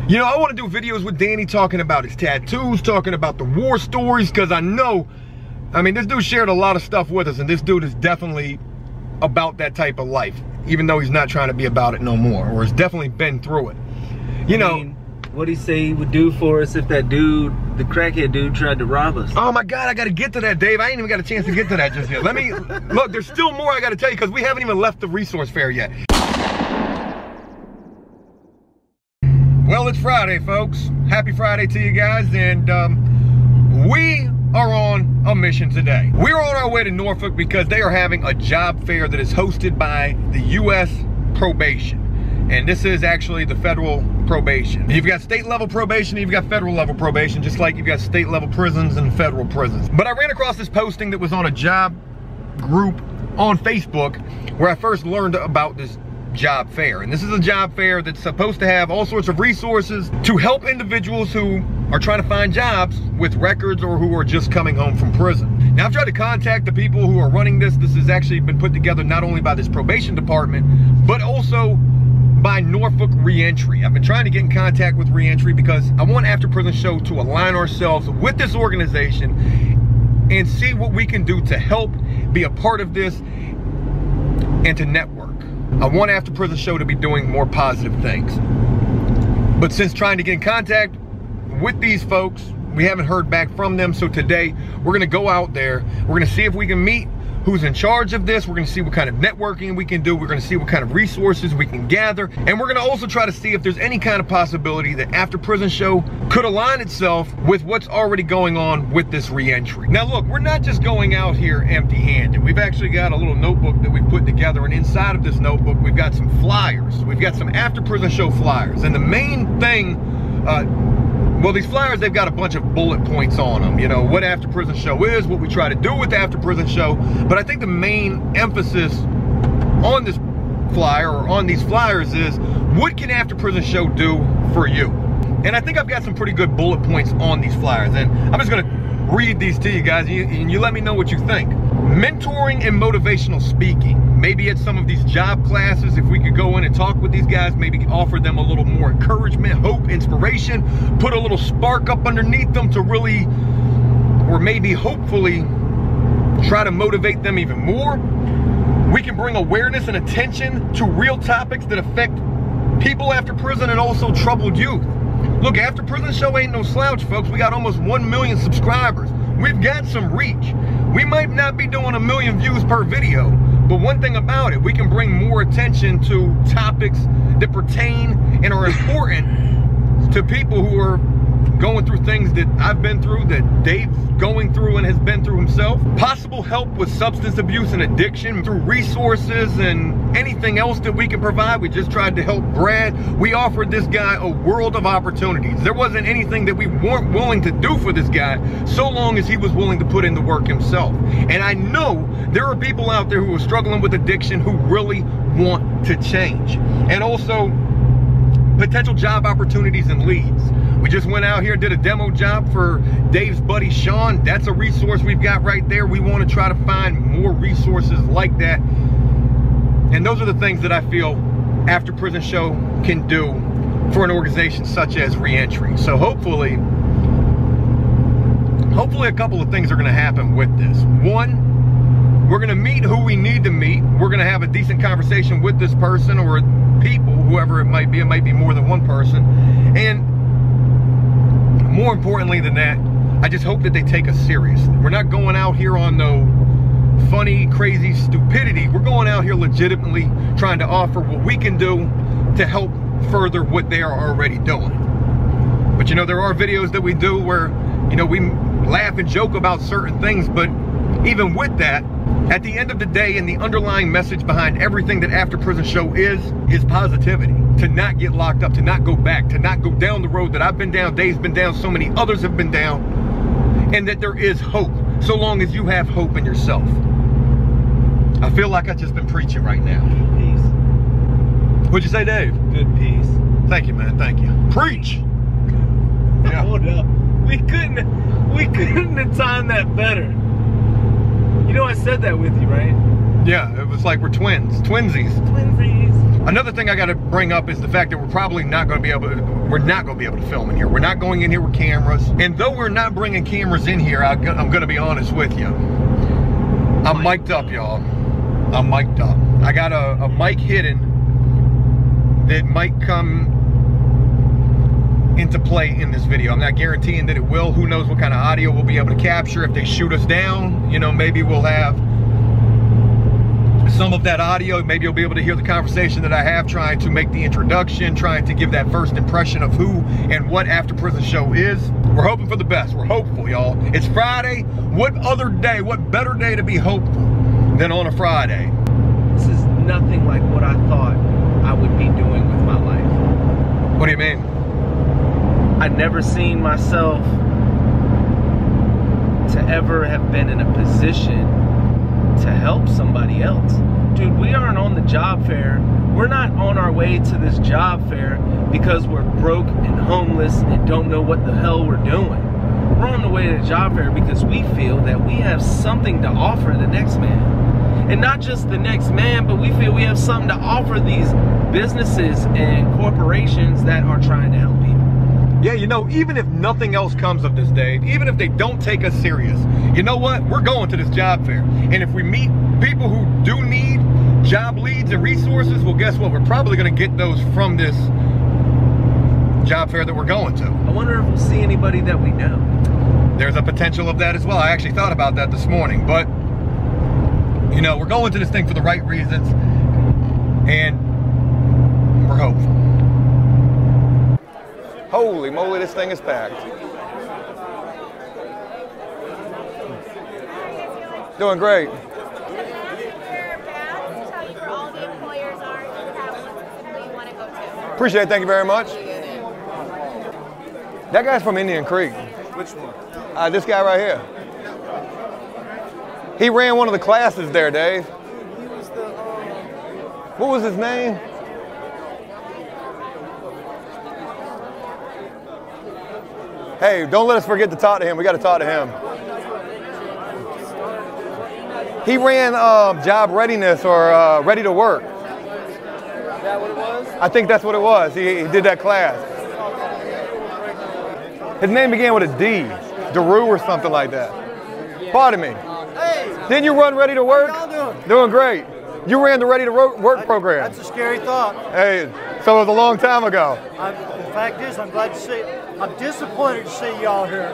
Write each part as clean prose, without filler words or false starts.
You know, I want to do videos with Danny talking about his tattoos, talking about the war stories, because I know, I mean, this dude shared a lot of stuff with us, and this dude is definitely about that type of life, even though he's not trying to be about it no more, or has definitely been through it. You know, what'd he say he would do for us if that dude, the crackhead dude, tried to rob us? Oh my God, I gotta get to that, Dave. I ain't even got a chance to get to that just yet. Let me, look, there's still more I gotta tell you, because we haven't even left the resource fair yet. Well, it's Friday, folks. Happy Friday to you guys, and we are on a mission today. We're on our way to Norfolk because they are having a job fair that is hosted by the U.S. probation. And this is actually the federal probation. You've got state level probation, you've got federal level probation, just like you've got state level prisons and federal prisons. But I ran across this posting that was on a job group on Facebook where I first learned about this job fair. And this is a job fair that's supposed to have all sorts of resources to help individuals who are trying to find jobs with records or who are just coming home from prison. Now, I've tried to contact the people who are running this. This has actually been put together not only by this probation department, but also by Norfolk Reentry. I've been trying to get in contact with Reentry because I want After Prison Show to align ourselves with this organization and see what we can do to help be a part of this and to network. I want After Prison Show to be doing more positive things. But since trying to get in contact with these folks, we haven't heard back from them. So today, we're gonna go out there. We're gonna see if we can meet who's in charge of this. We're gonna see what kind of networking we can do. We're gonna see what kind of resources we can gather. And we're gonna also try to see if there's any kind of possibility that After Prison Show could align itself with what's already going on with this reentry. Now look, we're not just going out here empty-handed. We've actually got a little notebook that we've put together, and inside of this notebook, we've got some flyers. We've got some After Prison Show flyers. And the main thing, well, these flyers, they've got a bunch of bullet points on them. You know, what After Prison Show is, what we try to do with the After Prison Show. But I think the main emphasis on this flyer, or on these flyers, is what can After Prison Show do for you? And I think I've got some pretty good bullet points on these flyers. And I'm just gonna read these to you guys, and you let me know what you think. Mentoring and motivational speaking. Maybe at some of these job classes, if we could go in and talk with these guys, maybe offer them a little more encouragement, hope, inspiration, put a little spark up underneath them to really, or maybe hopefully, try to motivate them even more. We can bring awareness and attention to real topics that affect people after prison and also troubled youth. Look, After Prison Show ain't no slouch, folks. We got almost 1 million subscribers. We've got some reach. We might not be doing 1 million views per video, but one thing about it, we can bring more attention to topics that pertain and are important to people who are going through things that I've been through, that Dave's going through and has been through himself. Possible help with substance abuse and addiction through resources and anything else that we can provide. We just tried to help Brad. We offered this guy a world of opportunities. There wasn't anything that we weren't willing to do for this guy, so long as he was willing to put in the work himself. And I know there are people out there who are struggling with addiction who really want to change. And also, potential job opportunities and leads. We just went out here, did a demo job for Dave's buddy Sean. That's a resource we've got right there. We want to try to find more resources like that. And those are the things that I feel After Prison Show can do for an organization such as Reentry. So hopefully a couple of things are going to happen with this. One, we're going to meet who we need to meet. We're going to have a decent conversation with this person or people, whoever it might be more than one person. And more importantly than that, I just hope that they take us seriously. We're not going out here on no funny, crazy stupidity. We're going out here legitimately trying to offer what we can do to help further what they are already doing. But you know, there are videos that we do where, you know, we laugh and joke about certain things, but even with that, at the end of the day, and the underlying message behind everything that After Prison Show is positivity. To not get locked up, to not go back, to not go down the road that I've been down, Dave's been down, so many others have been down, and that there is hope, so long as you have hope in yourself. I feel like I've just been preaching right now. Peace. What'd you say, Dave? Good peace. Thank you, man, thank you. Preach! Yeah. Hold up. We couldn't have timed that better. You know I said that with you, right? Yeah, it was like we're twins. Twinsies. Twinsies. Another thing I got to bring up is the fact that we're probably not going to be able to film in here. We're not going in here with cameras. And though we're not bringing cameras in here, I'm going to be honest with you. I'm mic'd up, y'all. I'm mic'd up. I got a mic hidden that might come into play in this video. I'm not guaranteeing that it will. Who knows what kind of audio we'll be able to capture. If they shoot us down, you know, maybe we'll have some of that audio. Maybe you'll be able to hear the conversation that I have trying to make the introduction, trying to give that first impression of who and what After Prison Show is. We're hoping for the best. We're hopeful, y'all. It's Friday. What other day, what better day to be hopeful than on a Friday? This is nothing like what I thought I would be doing with my life. What do you mean? I'd never seen myself to ever have been in a position to help somebody else. Dude, we aren't on the job fair. We're not on our way to this job fair because we're broke and homeless and don't know what the hell we're doing. We're on the way to the job fair because we feel that we have something to offer the next man. And not just the next man, but we feel we have something to offer these businesses and corporations that are trying to help people. Yeah, you know, even if nothing else comes of this, Dave, even if they don't take us serious, you know what? We're going to this job fair. And if we meet people who do need job leads and resources, well, guess what? We're probably going to get those from this job fair that we're going to. I wonder if we'll see anybody that we know. There's a potential of that as well. I actually thought about that this morning, but you know, we're going to this thing for the right reasons, and we're hopeful. Holy moly, this thing is packed. Doing great. Appreciate it, thank you very much. That guy's from Indian Creek. Which one? This guy right here. He ran one of the classes there, Dave. He was the, What was his name? Hey, don't let us forget to talk to him. We got to talk to him. He ran job readiness or ready to work. Is that what it was? I think that's what it was. He did that class. His name began with a D, Daru or something like that. Pardon me. Hey! Didn't you run Ready to Work? How y'all doing? Doing great. You ran the Ready to Work program. That's a scary thought. Hey, so it was a long time ago. The fact is, I'm glad to see. I'm disappointed to see y'all here,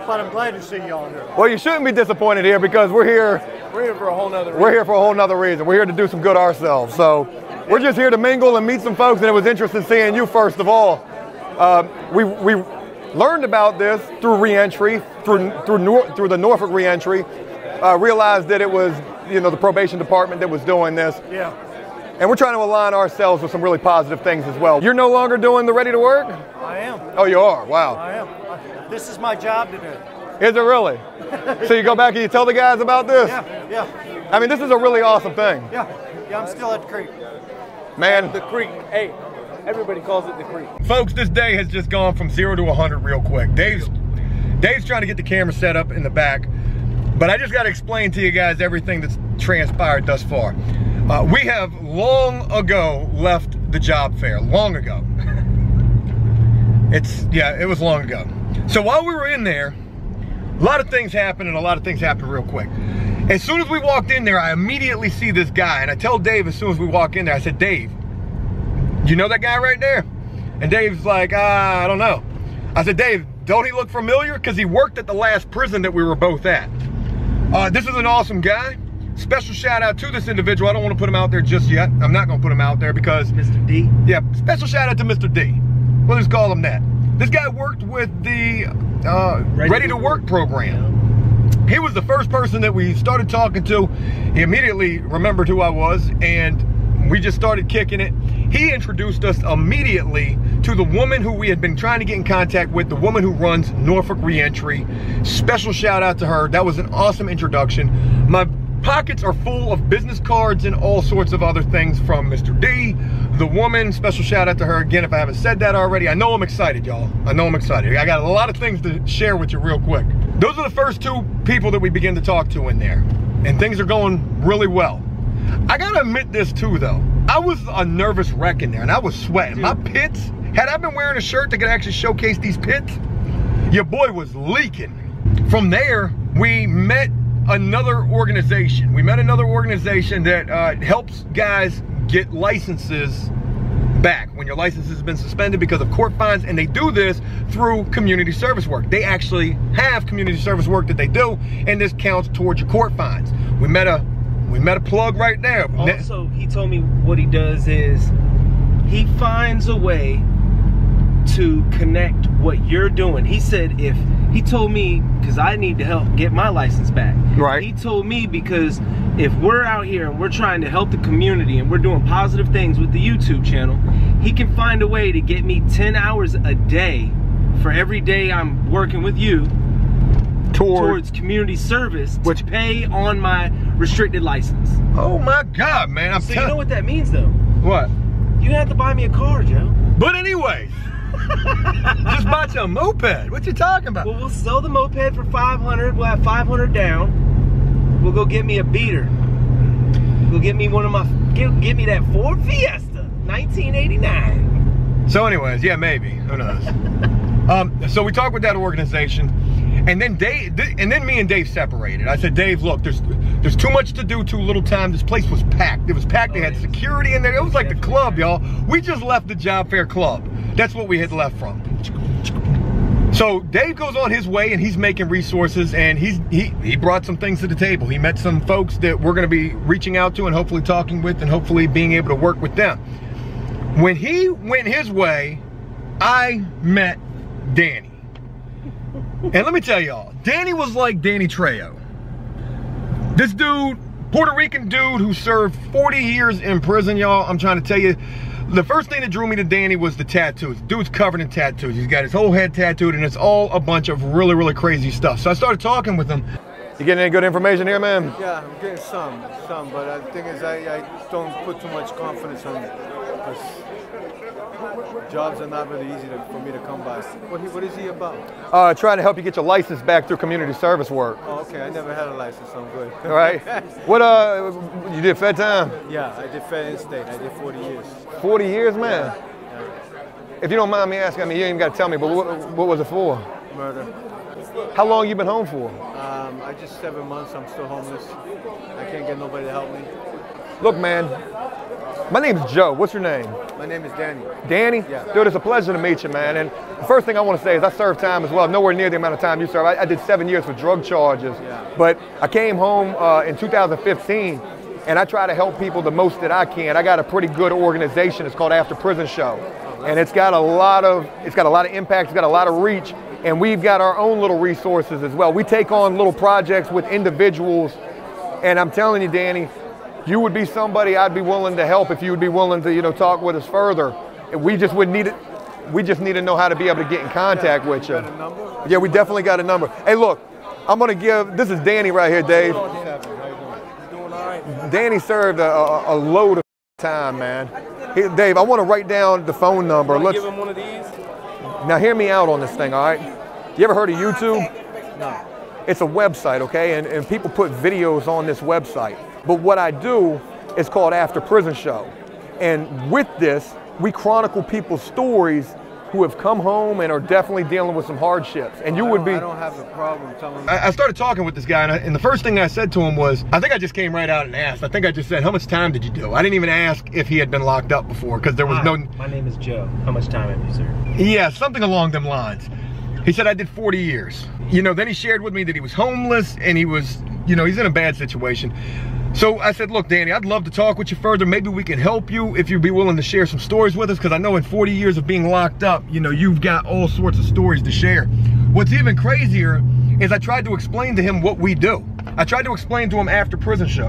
but I'm glad to see y'all here. Well, you shouldn't be disappointed here because we're here. We're here for a whole nother reason. We're here for a whole nother reason. We're here to do some good ourselves. So we're just here to mingle and meet some folks, and it was interesting seeing you first of all. We learned about this through reentry, through the Norfolk reentry. Realized that it was, you know, the probation department that was doing this. Yeah. And we're trying to align ourselves with some really positive things as well. You're no longer doing the Ready to Work? I am. Oh, you are? Wow. I am. This is my job to do. Is it really? So you go back and you tell the guys about this? Yeah, yeah. I mean, this is a really awesome thing. Yeah, I'm still at the creek. Man. The creek. Hey, everybody calls it the creek. Folks, this day has just gone from 0 to 100 real quick. Dave's trying to get the camera set up in the back, but I just got to explain to you guys everything that's transpired thus far. We have long ago left the job fair, long ago. It was long ago. So while we were in there, a lot of things happened and a lot of things happened real quick. As soon as we walked in there, I immediately see this guy, and I tell Dave as soon as we walk in there, I said, Dave, you know that guy right there? And Dave's like, I don't know. I said, Dave, don't he look familiar? Because he worked at the last prison that we were both at. This is an awesome guy. Special shout out to this individual. I don't want to put him out there just yet. I'm not going to put him out there because... Mr. D? Yeah, special shout out to Mr. D. We'll just call him that. This guy worked with the Ready to Work program. He was the first person that we started talking to. He immediately remembered who I was, and we just started kicking it. He introduced us immediately to the woman who we had been trying to get in contact with, the woman who runs Norfolk Reentry. Special shout out to her. That was an awesome introduction. My pockets are full of business cards and all sorts of other things from Mr. D. The woman, special shout out to her again if I haven't said that already. I know I'm excited, y'all. I know I'm excited. I got a lot of things to share with you real quick. Those are the first two people that we begin to talk to in there. And things are going really well. I gotta admit this too though. I was a nervous wreck in there, and I was sweating. Dude. My pits, had I been wearing a shirt that could actually showcase these pits, your boy was leaking. From there, we met another organization. We met another organization that helps guys get licenses back when your license has been suspended because of court fines, and they do this through community service work. They actually have community service work that they do, and this counts towards your court fines. We met a plug right there. Also, he told me what he does is he finds a way to connect what you're doing. He said he told me, because I need to help get my license back. Right. He told me because if we're out here and we're trying to help the community and we're doing positive things with the YouTube channel, he can find a way to get me 10 hours a day for every day I'm working with you towards community service to pay on my restricted license. Oh my God, man. So you know what that means though? What? You have to buy me a car, Joe. But anyways, just bought you a moped. What you talking about? Well, we'll sell the moped for $500. We'll have $500 down. We'll go get me a beater. We'll get me one of my, get me that Ford Fiesta, 1989. So anyways, yeah, maybe, who knows? So we talked with that organization, and then me and Dave separated. I said, Dave, look, there's too much to do, too little time. This place was packed. It was packed. They had security in there. It was like the club, y'all. We just left the job fair club. That's what we had left from. So Dave goes on his way, and he's making resources, and he brought some things to the table. He met some folks that we're going to be reaching out to and hopefully talking with and hopefully being able to work with them. When he went his way, I met Danny. And let me tell y'all, Danny was like Danny Trejo. This dude, Puerto Rican dude who served 40 years in prison, y'all. I'm trying to tell you, the first thing that drew me to Danny was the tattoos. Dude's covered in tattoos. He's got his whole head tattooed, and it's all a bunch of really, really crazy stuff. So I started talking with him. You getting any good information here, man? Yeah, I'm getting some, but the thing is I don't put too much confidence on it, because jobs are not really easy for me to come by. What is he about? Trying to help you get your license back through community service work. Oh, okay, I never had a license, so I'm good. All right. What, you did Fed time? Yeah, I did Fed in-state. I did 40 years. 40 years, man? Yeah. If you don't mind me asking, I mean, you ain't even got to tell me, but what was it for? Murder. How long you been home for? I just 7 months. I'm still homeless. I can't get nobody to help me. Look, man, my name's Joe. What's your name? My name is Danny. Danny? Yeah. Dude, it's a pleasure to meet you, man. And the first thing I want to say is I served time as well. Nowhere near the amount of time you served. I did 7 years for drug charges. Yeah. But I came home in 2015, and I try to help people the most that I can. I got a pretty good organization. It's called AfterPrisonShow. And it's got a lot of impact, it's got a lot of reach, and we've got our own little resources as well. We take on little projects with individuals, and I'm telling you, Danny, you would be somebody I'd be willing to help if you would be willing to, talk with us further. We just would need it. We just need to know how to be able to get in contact with you. Got a number? Yeah, we definitely got a number. Hey, look, I'm gonna give. This is Danny right here, Dave. How you doing all right? Danny served a load of time, man. Hey, Dave, I want to write down the phone number. Let's give him one of these. Now hear me out on this thing, all right? You ever heard of YouTube? No. It's a website, okay? And people put videos on this website. But what I do is called After Prison Show. And with this, we chronicle people's stories who have come home and are definitely dealing with some hardships. And you would be... I don't have a problem telling... I started talking with this guy, and the first thing I said to him was, I think I just came right out and asked. I think I just said, how much time did you do? I didn't even ask if he had been locked up before, because there was no... My name is Joe. How much time have you served? Yeah, something along them lines. He said, I did 40 years. Then he shared with me that he was homeless, and he was, he's in a bad situation. So I said, look, Danny, I'd love to talk with you further. Maybe we can help you if you'd be willing to share some stories with us, because I know in 40 years of being locked up, you've got all sorts of stories to share. What's even crazier is I tried to explain to him what we do. I tried to explain to him After Prison Show.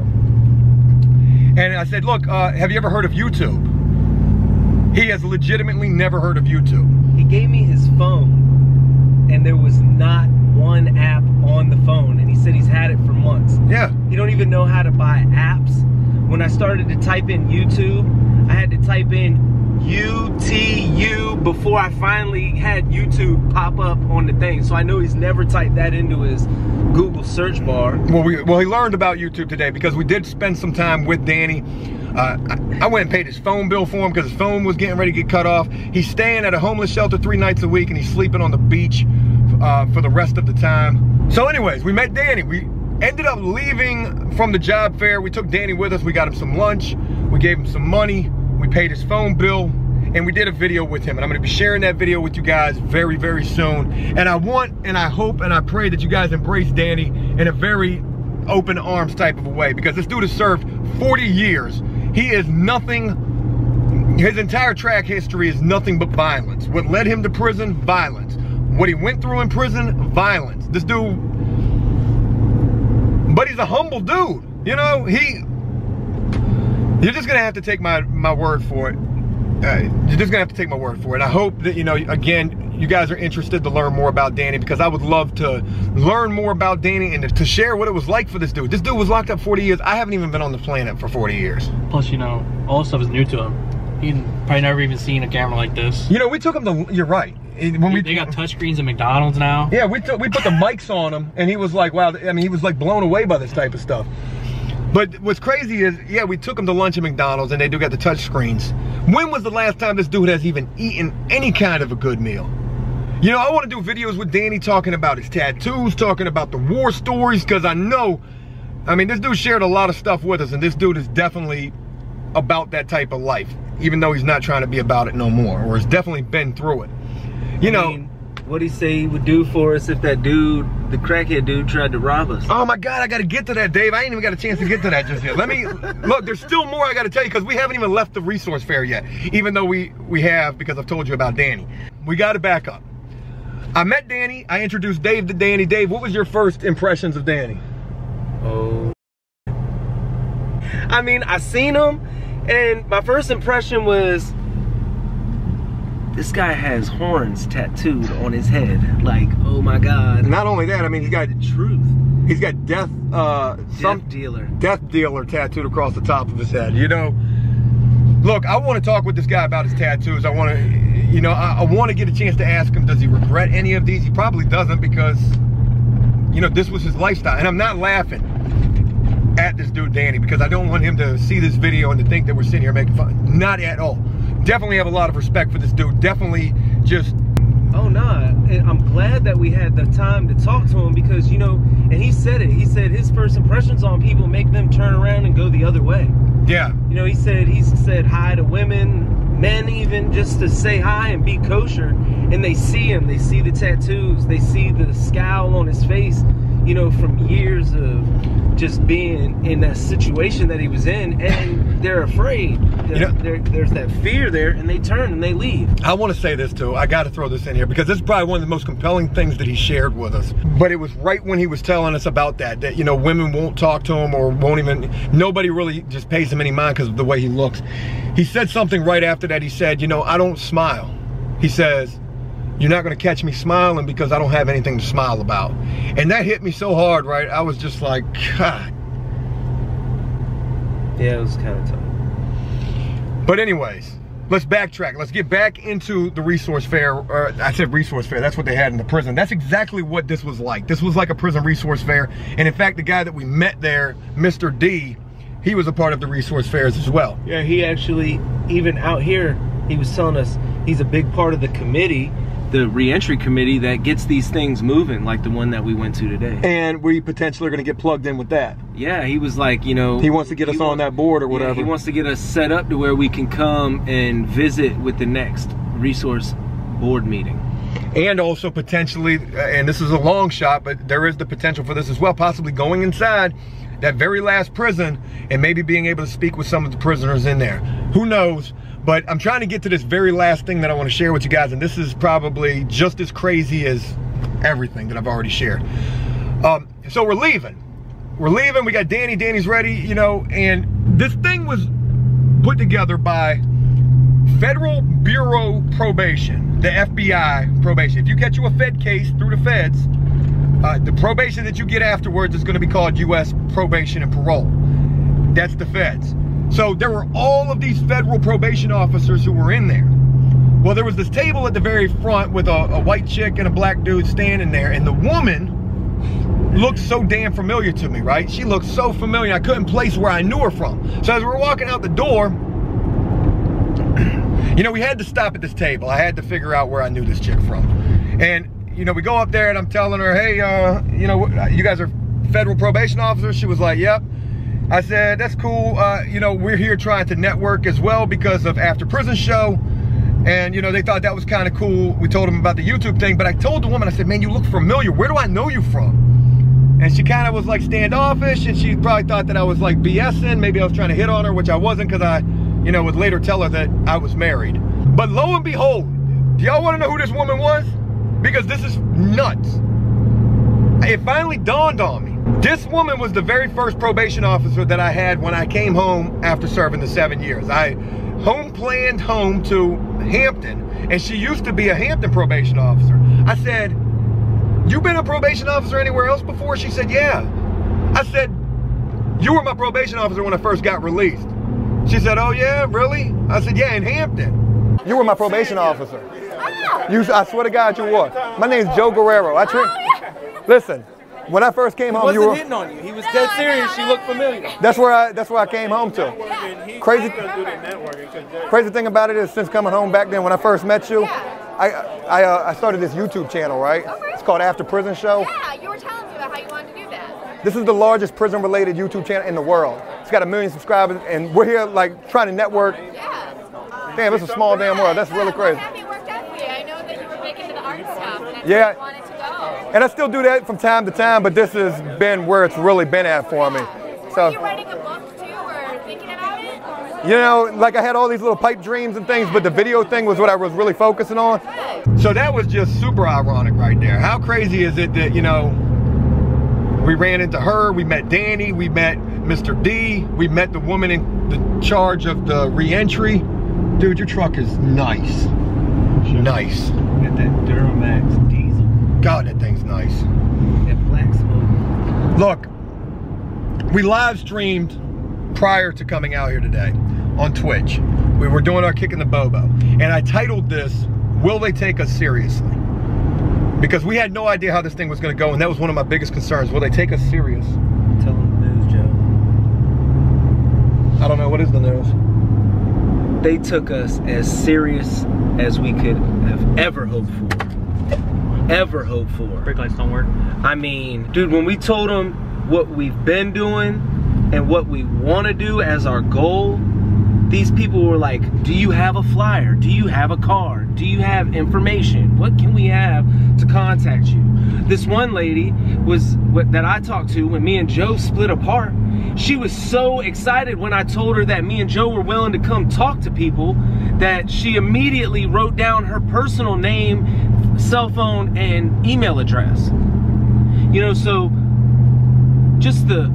And I said, look, have you ever heard of YouTube? He has legitimately never heard of YouTube. He gave me his phone, and there was not one app on the phone, and he said he's had it for months. Yeah. You don't even know how to buy apps. When I started to type in YouTube, I had to type in UTU before I finally had YouTube pop up on the thing. So I know he's never typed that into his Google search bar. Well, he learned about YouTube today because we did spend some time with Danny. I went and paid his phone bill for him because his phone was getting ready to get cut off. He's staying at a homeless shelter 3 nights a week, and he's sleeping on the beach for the rest of the time. So anyways, we met Danny. We ended up leaving from the job fair. We took Danny with us. We got him some lunch. We gave him some money. We paid his phone bill, and we did a video with him. And I'm gonna be sharing that video with you guys very, very soon. And I want, and I hope, and I pray that you guys embrace Danny in a very open arms type of a way, because this dude has served 40 years. He is nothing, his entire track history is nothing but violence. What led him to prison? Violence. What he went through in prison? Violence. This dude, but he's a humble dude. You know, you're just gonna have to take my word for it. You're just gonna have to take my word for it. I hope that, you know, again, you guys are interested to learn more about Danny, because I would love to learn more about Danny and to share what it was like for this dude. This dude was locked up 40 years. I haven't even been on the planet for 40 years. Plus, you know, all this stuff is new to him. He'd probably never even seen a camera like this. You know, we took him to, you're right. They got touchscreens at McDonald's now. Yeah, we put the mics on him, and he was like, wow, I mean, he was like blown away by this type of stuff. But what's crazy is, yeah, we took him to lunch at McDonald's, and they do got the touch screens. When was the last time this dude has even eaten any kind of a good meal? You know, I want to do videos with Danny talking about his tattoos, talking about the war stories, because I know, I mean, this dude shared a lot of stuff with us, and this dude is definitely about that type of life, even though he's not trying to be about it no more, or has definitely been through it. You know, I mean, what'd he say he would do for us if that dude, the crackhead dude, tried to rob us? Oh my God, I gotta get to that, Dave. I ain't even got a chance to get to that just yet. Let me, look, there's still more I gotta tell you, because we haven't even left the resource fair yet, even though we have, because I've told you about Danny. We gotta back up. I met Danny, I introduced Dave to Danny. Dave, what was your first impressions of Danny? Oh. I mean, I seen him, and my first impression was, this guy has horns tattooed on his head. Like, oh my God. Not only that, I mean, he's got the truth. He's got death dealer tattooed across the top of his head. You know, look, I want to talk with this guy about his tattoos. I want to, you know, I want to get a chance to ask him, does he regret any of these? He probably doesn't, because, you know, this was his lifestyle. And I'm not laughing at this dude, Danny, because I don't want him to see this video and to think that we're sitting here making fun. Not at all. Definitely have a lot of respect for this dude. Definitely just... Oh, no. I'm glad that we had the time to talk to him, because, you know, and he said it. He said his first impressions on people make them turn around and go the other way. Yeah. You know, he said hi to women, men even, just to say hi and be kosher. And they see him. They see the tattoos. They see the scowl on his face, you know, from years of just being in that situation that he was in, and they're afraid. There's that fear there, and they turn and they leave. I want to say this too. I got to throw this in here, because this is probably one of the most compelling things that he shared with us. But it was right when he was telling us about that, you know, women won't talk to him, or won't even, nobody really just pays him any mind because of the way he looks. He said something right after that. He said, you know, I don't smile. He says, you're not going to catch me smiling because I don't have anything to smile about. And that hit me so hard, right? I was just like, God. Yeah, it was kind of tough. But anyways, let's backtrack. Let's get back into the resource fair. Or I said resource fair. That's what they had in the prison. That's exactly what this was like. This was like a prison resource fair. And in fact, the guy that we met there, Mr. D, he was a part of the resource fairs as well. Yeah, he actually, even out here, he was telling us he's a big part of the committee, the reentry committee that gets these things moving, like the one that we went to today. And we potentially are going to get plugged in with that. Yeah, he was like, you know, he wants to get us on that board or whatever. Yeah, he wants to get us set up to where we can come and visit with the next resource board meeting. And also potentially, and this is a long shot, but there is the potential for this as well, possibly going inside that very last prison and maybe being able to speak with some of the prisoners in there. Who knows? But I'm trying to get to this very last thing that I want to share with you guys, and this is probably just as crazy as everything that I've already shared. So we're leaving. We're leaving. We got Danny. Danny's ready, you know, and this thing was put together by Federal Bureau Probation, the FBI probation. If you catch you a Fed case through the feds, the probation that you get afterwards is going to be called U.S. Probation and Parole. That's the feds. So there were all of these federal probation officers who were in there. Well, there was this table at the very front with a white chick and a black dude standing there, and the woman looked so damn familiar to me, right? She looked so familiar, I couldn't place where I knew her from. So as we were walking out the door, you know, we had to stop at this table. I had to figure out where I knew this chick from. And, you know, we go up there and I'm telling her, hey, you know, you guys are federal probation officers? She was like, yep. I said, that's cool. You know, we're here trying to network as well because of AfterPrisonShow. And, you know, they thought that was kind of cool. We told them about the YouTube thing, but I told the woman, I said, man, you look familiar. Where do I know you from? And she kind of was like standoffish, and she probably thought that I was like BSing. Maybe I was trying to hit on her, which I wasn't, because I, you know, would later tell her that I was married. But lo and behold, do y'all want to know who this woman was? Because this is nuts. It finally dawned on me. This woman was the very first probation officer that I had when I came home after serving the 7 years. I planned home to Hampton, and she used to be a Hampton probation officer. I said, you been a probation officer anywhere else before? She said, yeah. I said, you were my probation officer when I first got released. She said, oh yeah, really? I said, yeah, in Hampton. You were my probation officer. I swear to God you were. My name's Joe Guerrero. Listen, when I first came home, you were hitting on you. He was dead serious. She looked familiar. That's where I came home to. Crazy thing about it is, since coming home back then, when I first met you, I started this YouTube channel, right? It's called AfterPrisonShow. Yeah, you were telling me about how you wanted to do that. This is the largest prison-related YouTube channel in the world. It's got 1 million subscribers, and we're here like trying to network. Yeah. Damn, it's a small damn world. That's really crazy. I'm happy it worked out for you. I know that you were big into the art stuff, and that's yeah. where you wanted to go. And I still do that from time to time, but this has been where it's really been at for me. Were you writing a book too, or thinking about it? You know, like I had all these little pipe dreams and things, but the video thing was what I was really focusing on. So that was just super ironic right there. How crazy is it that, you know, we ran into her, we met Danny, we met Mr. D, we met the woman in the charge of the reentry. Dude, your truck is nice. Nice. Got that Duramax diesel. God, that thing's nice. That black smoke. Look, we live streamed prior to coming out here today on Twitch. We were doing our Kick in the Bobo, and I titled this, Will They Take Us Seriously? Because we had no idea how this thing was going to go, and that was one of my biggest concerns. Will they take us serious? Tell them the news, Joe. I don't know, what is the news? They took us as serious as we could have ever hoped for. Ever hoped for. Brake lights don't work. I mean, dude, when we told them what we've been doing and what we want to do as our goal, these people were like, do you have a flyer? Do you have a card? Do you have information? What can we have to contact you? This one lady that I talked to when me and Joe split apart. She was so excited when I told her that me and Joe were willing to come talk to people that she immediately wrote down her personal name, cell phone, and email address. You know, so just the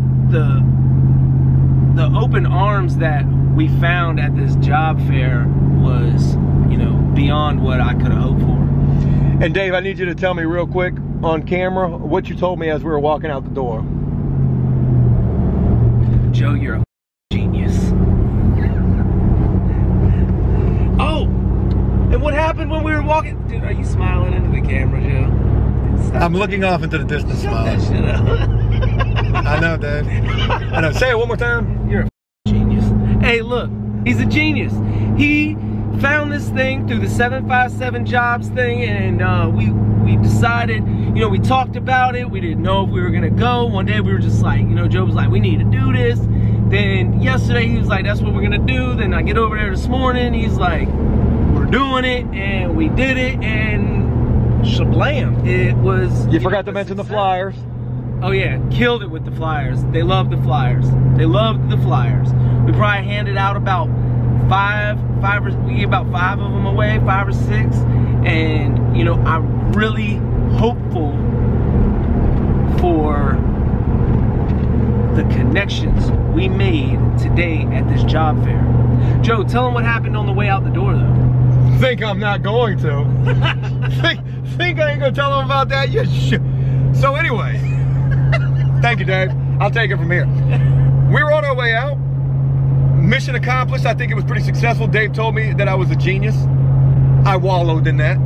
open arms that we found at this job fair was, you know, beyond what I could have hoped for. And Dave, I need you to tell me real quick on camera what you told me as we were walking out the door. Joe, you're a genius. Oh, and what happened when we were walking? Dude, are you smiling into the camera, Joe? I'm looking off into the distance, smiling. Shut that shit up. I know, Dave. I know. Say it one more time. You're a genius. Hey, look, he's a genius. He found this thing through the 757 jobs thing, and we decided, you know, we talked about it. We didn't know if we were gonna go. One day we were just like, you know, Joe was like, we need to do this. Then yesterday he was like, that's what we're gonna do. Then I get over there this morning, he's like, we're doing it, and we did it, and shablam. It was. You forgot to mention the flyers. Oh yeah, killed it with the flyers. They loved the flyers. They loved the flyers. We probably handed out about we gave about 5 of them away, 5 or 6. And, you know, I'm really hopeful for the connections we made today at this job fair. Joe, tell them what happened on the way out the door, though. Think I'm not going to. think I ain't gonna tell them about that? You So anyway, thank you, Dave. I'll take it from here. We were on our way out. mission accomplished. I think it was pretty successful. Dave told me that I was a genius. I wallowed in that.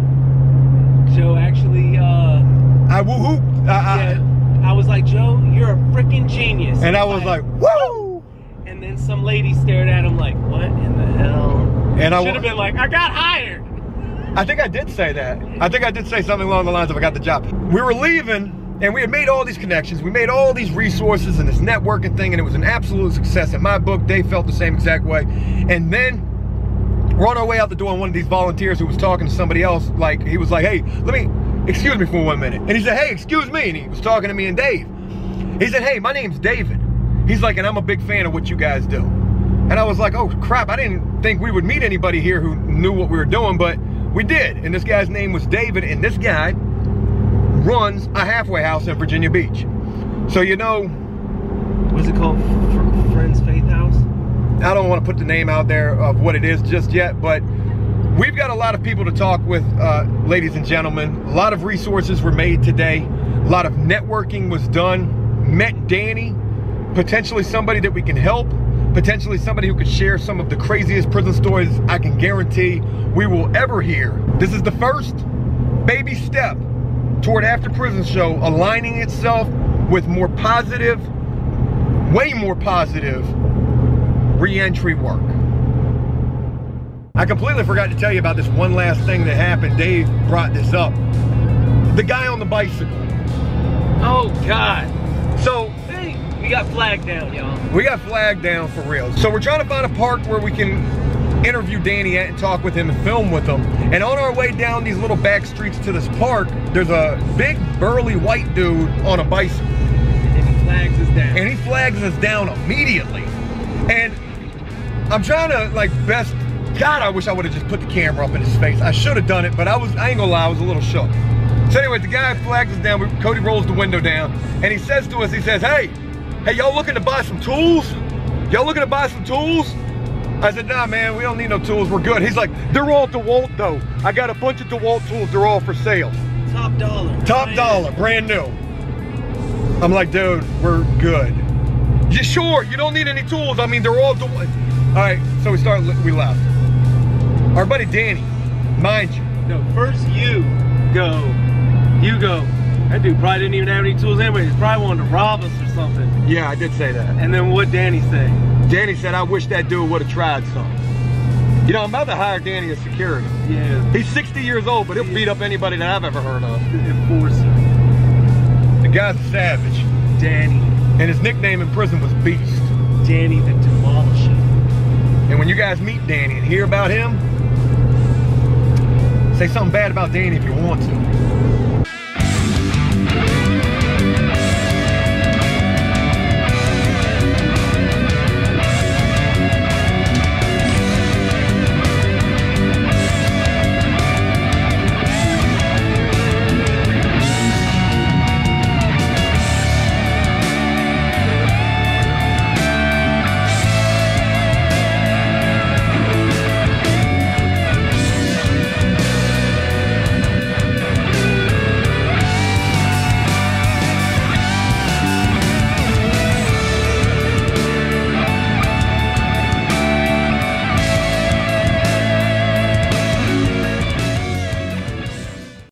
Joe actually, I woohoo. yeah, I was like, Joe, you're a freaking genius. And I was like, woo! And then some lady stared at him like, what in the hell? And I should have been like, I got hired. I think I did say that. I think I did say something along the lines of I got the job. We were leaving and we had made all these connections. We made all these resources and this networking thing, and it was an absolute success. In my book, Dave felt the same exact way. And then we're on our way out the door, and one of these volunteers who was talking to somebody else, like, he was like, hey, excuse me for 1 minute. And he said, hey, excuse me. And he was talking to me and Dave. He said, hey, my name's David. He's like, and I'm a big fan of what you guys do. And I was like, oh crap, I didn't think we would meet anybody here who knew what we were doing, but we did. And this guy's name was David, and this guy runs a halfway house in Virginia Beach. So, you know, What's it called? Friends Faith House? I don't want to put the name out there of what it is just yet, but we've got a lot of people to talk with, ladies and gentlemen. A lot of resources were made today. A lot of networking was done. Met Danny, potentially somebody that we can help, potentially somebody who could share some of the craziest prison stories I can guarantee we will ever hear. This is the first baby step toward After Prison Show aligning itself with more positive, way more positive reentry work. I completely forgot to tell you about this one last thing that happened. Dave brought this up. The guy on the bicycle. Oh God. So, Hey, we got flagged down, y'all. we got flagged down for real. So we're trying to find a park where we can interview Danny at and talk with him and film with him. And on our way down these little back streets to this park, there's a big burly white dude on a bicycle. And he flags us down. And he flags us down immediately. And I'm trying to God, I wish I would have just put the camera up in his face. I should have done it, but I ain't gonna lie, I was a little shook. So anyway, the guy flags us down. Cody rolls the window down, and he says to us, he says, hey, y'all looking to buy some tools? Y'all looking to buy some tools? I said, nah, man, we don't need no tools. We're good. He's like, they're all DeWalt, though. I got a bunch of DeWalt tools. They're all for sale. Top dollar. Top dollar, brand new. I'm like, dude, we're good. You sure? You don't need any tools? I mean, they're all DeWalt. All right, so we left. Our buddy Danny, mind you. No, first you go. That dude probably didn't even have any tools anyway. He probably wanted to rob us or something. Yeah, I did say that. And then what Danny say? Danny said, I wish that dude would have tried something. You know, I'm about to hire Danny as security. Yeah. He's 60 years old, but he'll beat up anybody that I've ever heard of. Enforcer. The guy's a savage. Danny. And his nickname in prison was Beast. Danny the Demolisher. And when you guys meet Danny and hear about him, say something bad about Danny if you want to.